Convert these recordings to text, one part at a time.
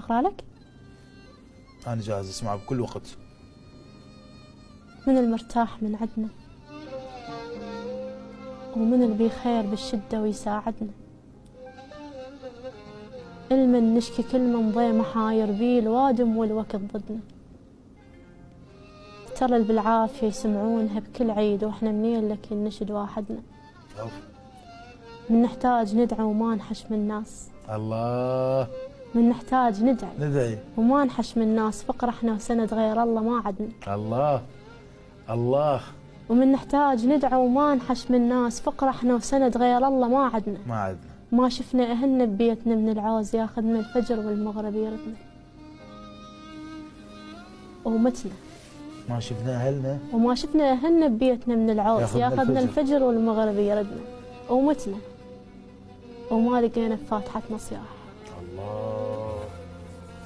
أقرأ لك؟ أنا جاهز أسمع بكل وقت. من المرتاح من عدنا، ومن اللي بخير بالشدة ويساعدنا، المن نشكي كلمة مضي محاير بيه الوادم والوقت ضدنا، ترى اللي بالعافية يسمعونها بكل عيد واحنا منين لك النشد واحدنا، من نحتاج ندعي وما نحش من الناس. الله. من نحتاج ندعي وما نحش من الناس، فقر احنا وسند غير الله ما عدنا. الله الله. ومن نحتاج ندعي وما نحش من الناس، فقر احنا وسند غير الله ما عدنا. ما شفنا اهلنا ببيتنا من العوز ياخذنا الفجر والمغرب يردنا، ومتنا ما شفنا أهلنا وما شفنا أهلنا ببيتنا من العوز ياخذنا الفجر والمغرب يردنا، ومتنا وما لقينا بفاتحتنا صياح. الله.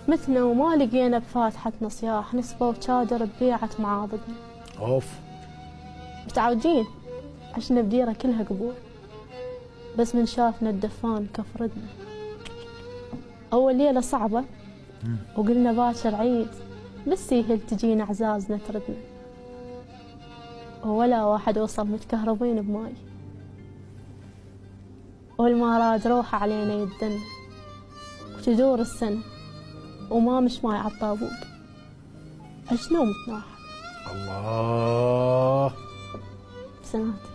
متنا وما لقينا بفاتحتنا صياح، نسبة وشادر ببيعة معاضدنا. أوف. متعودين عشنا بديرة كلها قبور، بس من شافنا الدفان كفردنا. أول ليلة صعبة وقلنا باكر عيد، بس يهل تجينا عزازنا تردنا، ولا واحد وصل متكهربين بماي، والماراد روح علينا يدنا، وتدور السنة وما مش ماي عالطابوق، عشنا ومتناح. الله. بسلامتك.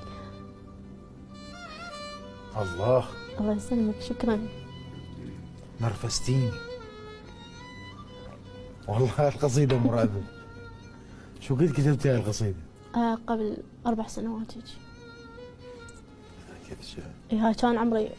الله. الله يسلمك. شكرا. نرفزتيني والله. القصيدة مرعبة. شو قد كتبتي هاي القصيدة؟ قبل 4 سنوات هيك. كيف هاي كان عمري